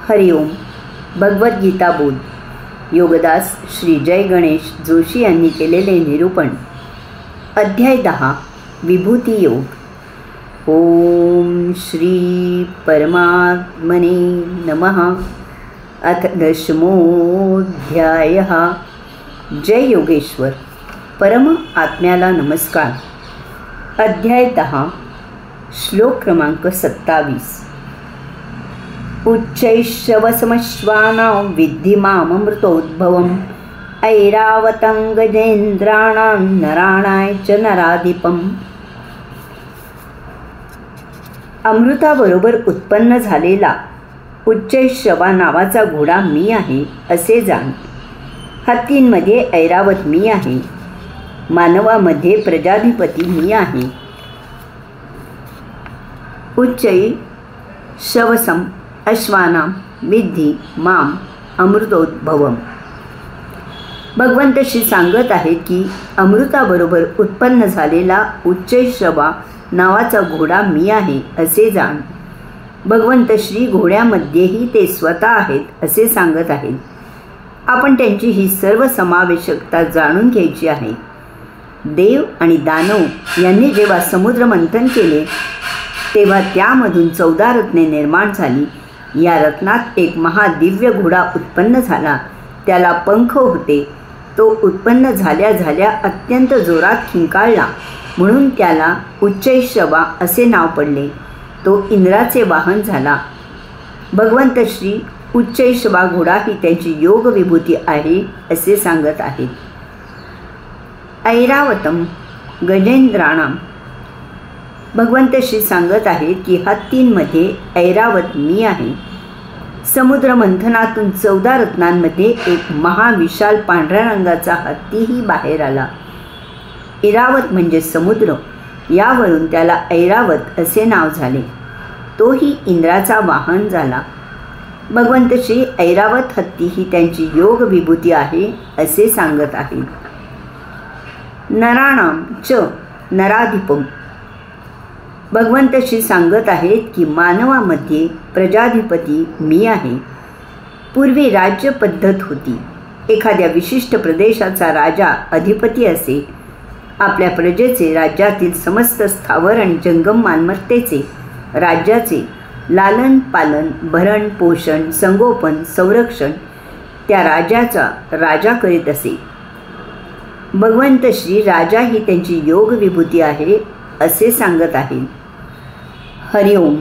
हरिओम. भगवद्गीता बोध. योगदास श्री जय गणेश जोशी यांनी केलेले निरूपण. अध्याय 10. विभूती योग. ओम श्री परमात्मने नमः. अथ 10मोऽध्यायः. जय योगेश्वर. परम आत्म्याला नमस्कार. अध्याय 10. श्लोक क्रमांक 27. उच्चैश्रवसमश्वानां विद्धि माममृतोद्भवम् ऐरावतं गजेन्द्राणां नराणाय च नराधिपम्. अमृताबरोबर उत्पन्न झालेला उच्चैश्रवा नावाचा घोडा मी आहे असे जाण. हत्तींमध्ये ऐरावत मी आहे. मानवामध्ये प्रजाधिपती मी आहे. उच्चैश्रवसम अश्वानां विद्धि माम अमृतोद्भवम्. भगवंत श्री सांगत आहेत की अमृताबरोबर उत्पन्न झालेला उच्चैश्रवा नावाचा घोडा मी आहे असे जाण. भगवंत श्री घोड्यामध्येही ते स्वतः आहेत असे सांगत आहेत. आपण त्यांची ही सर्व समावेशकता जाणून घ्यायची आहे. देव आणि दानव यांनी जेव्हा समुद्र मंथन केले तेव्हा त्यामधून 14 रत्ने निर्माण झाली. या रत्नात एक महादिव्य घोडा उत्पन्न झाला. त्याला पंख होते. तो उत्पन्न झाल्या झाल्या अत्यंत जोरात खिंकाळला म्हणून त्याला उच्चैश्रवा असे नाव पडले. तो इंद्राचे वाहन झाला. भगवंत श्री उच्चैश्रवा घोडा ही त्यांची योग विभूती आहे असे सांगत आहेत. ऐरावतम गजेंद्राणाम. भगवंत श्री सांगत आहेत की हत्तींमध्ये ऐरावत मी आहे. समुद्र मंथनातून 14 रत्नांमध्ये एक महाविशाल पांढऱ्या रंगाचा हत्तीही बाहेर आला. ऐरावत म्हणजे समुद्र. यावरून त्याला ऐरावत असे नाव झाले. तोही इंद्राचा वाहन झाला. भगवंत श्री ऐरावत हत्ती ही त्यांची योग विभूती आहे असे सांगत आहेत. नराणाम च नराधिपम. भगवंत श्री सांगत आहेत की मानवामध्ये प्रजाधिपती मी आहे. पूर्वी राज्य पद्धत होती. एखाद्या विशिष्ट प्रदेशाचा राजा अधिपती असे. आपल्या प्रजेचे राज्यातील समस्त स्थावर आणि जंगम मालमत्तेचे राज्याचे लालन पालन भरण पोषण संगोपन संरक्षण त्या राजाचा राजा करीत असे. भगवंत श्री राजा ही त्यांची योग विभूती आहे असे सांगत आहेत. हरिओम.